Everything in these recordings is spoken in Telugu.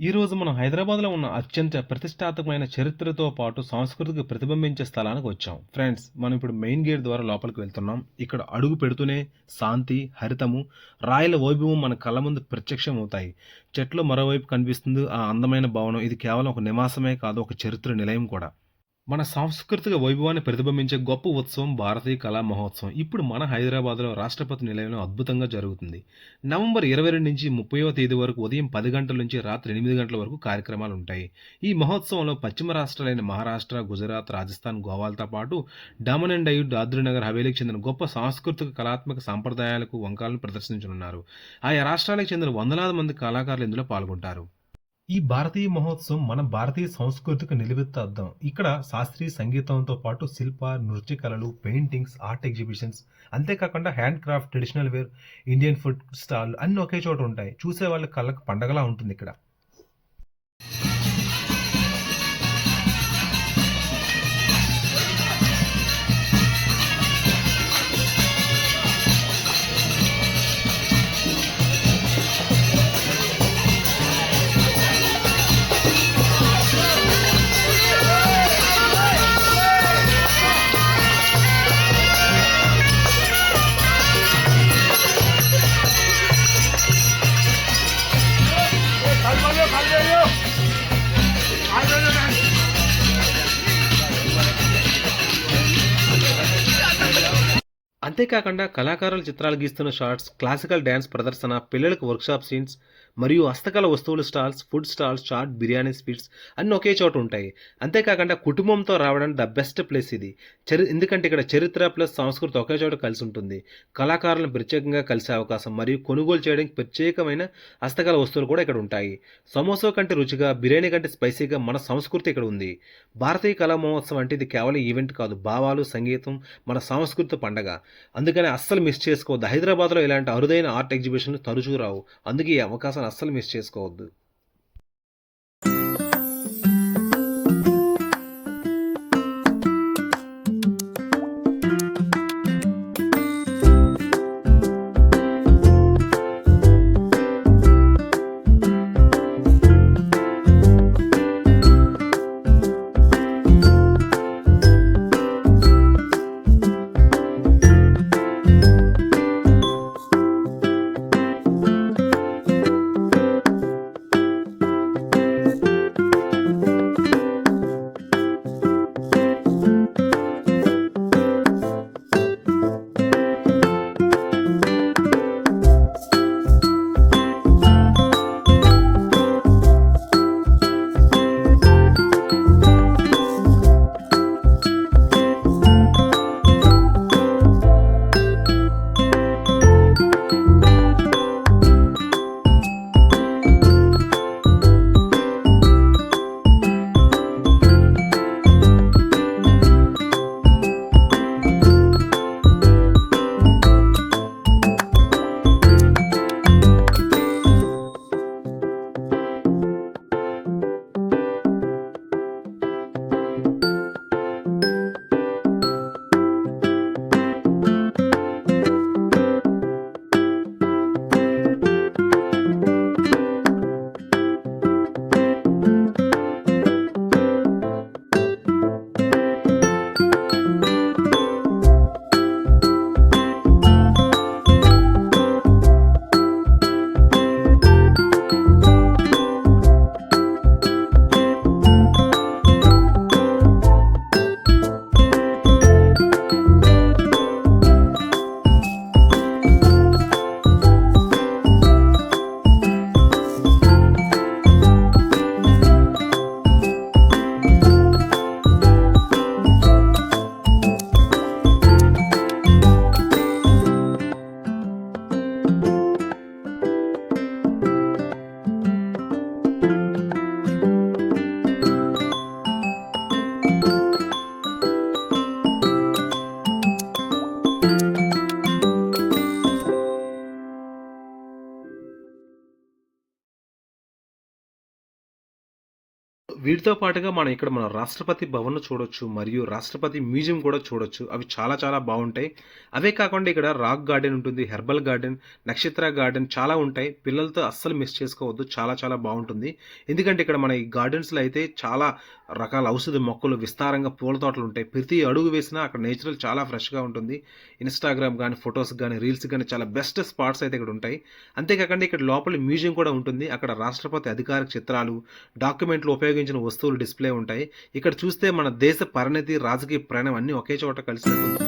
ఈరోజు మనం హైదరాబాద్లో ఉన్న అత్యంత ప్రతిష్టాత్మకమైన చరిత్రతో పాటు సంస్కృతికి ప్రతిబింబించే స్థలానికి వచ్చాం. ఫ్రెండ్స్, మనం ఇప్పుడు మెయిన్ గేట్ ద్వారా లోపలికి వెళ్తున్నాం. ఇక్కడ అడుగు పెడుతూనే శాంతి, హరితము, రాయల వైభవం మన కళ్ళ ముందు ప్రత్యక్షం అవుతాయి. చెట్లు మరోవైపు కనిపిస్తుంది ఆ అందమైన భవనం. ఇది కేవలం ఒక నివాసమే కాదు, ఒక చరిత్ర నిలయం కూడా. మన సాంస్కృతిక వైభవాన్ని ప్రతిబింబించే గొప్ప ఉత్సవం భారతీయ కళా మహోత్సవం ఇప్పుడు మన హైదరాబాద్లో రాష్ట్రపతి నిలయంలో అద్భుతంగా జరుగుతుంది. నవంబర్ 22 నుంచి 30వ తేదీ వరకు ఉదయం 10 గంటల నుంచి రాత్రి 8 గంటల వరకు కార్యక్రమాలు ఉంటాయి. ఈ మహోత్సవంలో పశ్చిమ రాష్ట్రాలైన మహారాష్ట్ర, గుజరాత్, రాజస్థాన్, గోవాలతో పాటు డామన్ అండ్ డయ్యు, దాద్రీనగర్ హవేలీకి చెందిన గొప్ప సాంస్కృతిక కళాత్మక సాంప్రదాయాలకు వంకాలను ప్రదర్శించనున్నారు. ఆయా రాష్ట్రాలకు చెందిన వందలాది మంది కళాకారులు ఇందులో పాల్గొంటారు. ఈ భారతీయ మహోత్సవం మన భారతీయ సంస్కృతికి నిలువెత్తు అద్దం. ఇక్కడ శాస్త్రీయ సంగీతంతో పాటు శిల్ప, నృత్య కళలు, పెయింటింగ్స్, ఆర్ట్ ఎగ్జిబిషన్స్, అంతేకాకుండా hand craft, traditional wear, Indian food stall అన్ని ఒకే చోట ఉంటాయి. చూసే వాళ్ళ కళ్ళకు పండగలా ఉంటుంది ఇక్కడ. అంతేకాకుండా కళాకారుల చిత్రాలు గీస్తున్న షార్ట్స్, క్లాసికల్ డ్యాన్స్ ప్రదర్శన, పిల్లలకు వర్క్షాప్ సీన్స్ మరియు హస్తకళ వస్తువుల stalls, food stalls, chaat, biryani, sweets అన్నీ ఒకే చోట ఉంటాయి. అంతేకాకుండా కుటుంబంతో రావడానికి ద బెస్ట్ ప్లేస్ ఇది. ఎందుకంటే ఇక్కడ చరిత్ర ప్లస్ సంస్కృతి ఒకే చోట కలిసి ఉంటుంది. కళాకారులను ప్రత్యేకంగా కలిసే అవకాశం మరియు కొనుగోలు చేయడానికి ప్రత్యేకమైన హస్తకళ వస్తువులు కూడా ఇక్కడ ఉంటాయి. సమోసా కంటే రుచిగా, బిర్యానీ కంటే స్పైసీగా మన సంస్కృతి ఇక్కడ ఉంది. భారతీయ కళా మహోత్సవం అంటే ఇది కేవలం ఈవెంట్ కాదు, భావాలు, సంగీతం, మన సంస్కృతి పండగ. అందుకని అస్సలు మిస్ చేసుకోవద్దు. హైదరాబాద్లో ఇలాంటి అరుదైన ఆర్ట్ ఎగ్జిబిషన్లు తరచూ రావు. అందుకే ఈ అవకాశాన్ని అస్సలు మిస్ చేసుకోవద్దు. వీటితో పాటుగా మనం ఇక్కడ మన రాష్ట్రపతి భవన్ చూడొచ్చు మరియు రాష్ట్రపతి మ్యూజియం కూడా చూడొచ్చు. అవి చాలా చాలా బావుంటాయి. అవే కాకుండా ఇక్కడ రాక్ గార్డెన్ ఉంటుంది, హెర్బల్ గార్డెన్, నక్షత్ర గార్డెన్ చాలా ఉంటాయి. పిల్లలతో అస్సలు మిస్ చేసుకోవద్దు. చాలా చాలా బావుంటుంది. ఎందుకంటే ఇక్కడ మన ఈ గార్డెన్స్‌లో అయితే చాలా రకాల ఔషధ మొక్కలు, విస్తారంగా పూల తోటలు ఉంటాయి. ప్రతి అడుగు వేసినా అక్కడ నేచురల్ చాలా ఫ్రెష్‌గా ఉంటుంది. ఇన్‌స్టాగ్రామ్ గాని, ఫోటోస్ గాని, రీల్స్ గాని చాలా బెస్ట్ స్పాట్స్ అయితే ఇక్కడ ఉంటాయి. అంతేకాకుండా ఇక్కడ లోపల మ్యూజియం కూడా ఉంటుంది. అక్కడ రాష్ట్రపతి అధికారిక చిత్రాలు, డాక్యుమెంట్లు ఉపయోగించిన వస్తువులు డిస్‌ప్లే ఉంటాయి. ఇక్కడ చూస్తే మన దేశ పరిణతి, రాజకీయ ప్రయాణం అన్నీ ఒకే చోట కలిసినట్టు ఉంటుంది.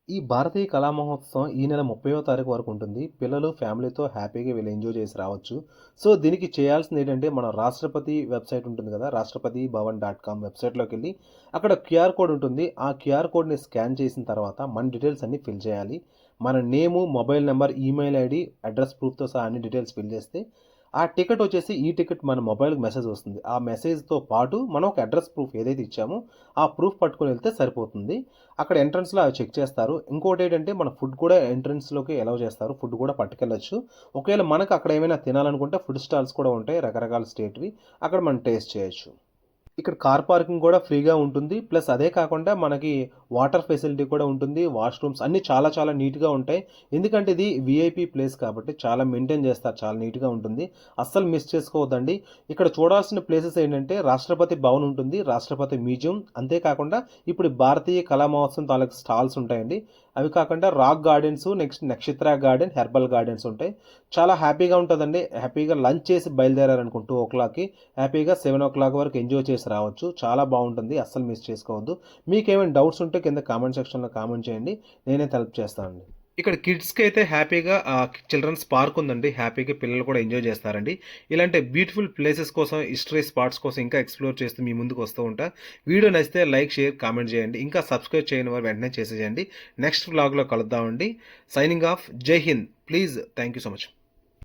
ఈ భారతీయ కళా మహోత్సవం ఈ నెల 30వ తారీఖు వరకు ఉంటుంది. పిల్లలు ఫ్యామిలీతో హ్యాపీగా వీళ్ళు ఎంజాయ్ చేసి రావచ్చు. సో దీనికి చేయాల్సింది ఏంటంటే మన రాష్ట్రపతి వెబ్సైట్ ఉంటుంది కదా, రాష్ట్రపతి భవన్ .com వెబ్సైట్లోకి వెళ్ళి అక్కడ క్యూఆర్ కోడ్ ఉంటుంది. ఆ క్యూఆర్ కోడ్ని స్కాన్ చేసిన తర్వాత మన డీటెయిల్స్ అన్నీ ఫిల్ చేయాలి. మన నేము, mobile number, email ID, address ప్రూఫ్తో సహా అన్ని డీటెయిల్స్ ఫిల్ చేస్తే ఆ టికెట్ వచ్చేసి ఈ టికెట్ మన మొబైల్కి మెసేజ్ వస్తుంది. ఆ మెసేజ్తో పాటు మనం ఒక అడ్రస్ ప్రూఫ్ ఏదైతే ఇచ్చామో ఆ ప్రూఫ్ పట్టుకొని వెళ్తే సరిపోతుంది. అక్కడ ఎంట్రన్స్లో అవి చెక్ చేస్తారు. ఇంకోటి ఏంటంటే మన ఫుడ్ కూడా ఎంట్రన్స్లోకి అలౌ చేస్తారు. ఫుడ్ కూడా పట్టుకెళ్ళచ్చు. ఒకవేళ మనకు అక్కడ ఏమైనా తినాలనుకుంటే ఫుడ్ స్టాల్స్ కూడా ఉంటాయి, రకరకాల స్టేట్వి. అక్కడ మనం టేస్ట్ చేయొచ్చు. ఇక్కడ కార్ పార్కింగ్ కూడా ఫ్రీగా ఉంటుంది. ప్లస్ అదే కాకుండా మనకి వాటర్ ఫెసిలిటీ కూడా ఉంటుంది. వాష్రూమ్స్ అన్నీ చాలా చాలా నీట్‌గా ఉంటాయి. ఎందుకంటే ఇది వీఐపీ ప్లేస్ కాబట్టి చాలా మెయింటైన్ చేస్తారు. చాలా నీట్‌గా ఉంటుంది. అస్సలు మిస్ చేసుకోవద్దండి. ఇక్కడ చూడాల్సిన ప్లేసెస్ ఏంటంటే రాష్ట్రపతి భవన్ ఉంటుంది, రాష్ట్రపతి మ్యూజియం, అంతేకాకుండా ఇప్పుడు భారతీయ కళా మహోత్సవం తాలూకు స్టాల్స్ ఉంటాయండి. అవి కాకుండా రాక్ గార్డెన్స్, నెక్స్ట్ నక్షత్ర గార్డెన్, హెర్బల్ గార్డెన్స్ ఉంటాయి. చాలా హ్యాపీగా ఉంటుందండి. హ్యాపీగా లంచ్ చేసి బయలుదేరారనుకో 2:00కి హ్యాపీగా 7:00 వరకు ఎంజాయ్ చేసి రావచ్చు. చాలా బాగుంటుంది. అస్సలు మిస్ చేసుకోవద్దు. మీకేమైనా డౌట్స్ ఉంటే కింద కామెంట్ సెక్షన్లో కామెంట్ చేయండి. నేనే హెల్ప్ చేస్తానండి. ఇక్కడ కిడ్స్కి అయితే హ్యాపీగా చిల్డ్రన్స్ పార్క్ ఉందండి. హ్యాపీగా పిల్లలు కూడా ఎంజాయ్ చేస్తారండి. ఇలాంటి బ్యూటిఫుల్ ప్లేసెస్ కోసం, హిస్టరీ స్పాట్స్ కోసం ఇంకా ఎక్స్ప్లోర్ చేస్తూ మీ ముందుకు వస్తూ ఉంటా. వీడియో నచ్చితే లైక్, షేర్, కామెంట్ చేయండి. ఇంకా సబ్స్క్రైబ్ చేయని వారు వెంటనే చేసేయండి. నెక్స్ట్ వ్లాగ్లో కలుద్దామండి. Signing off. జై హింద్. Please. Thank you so much.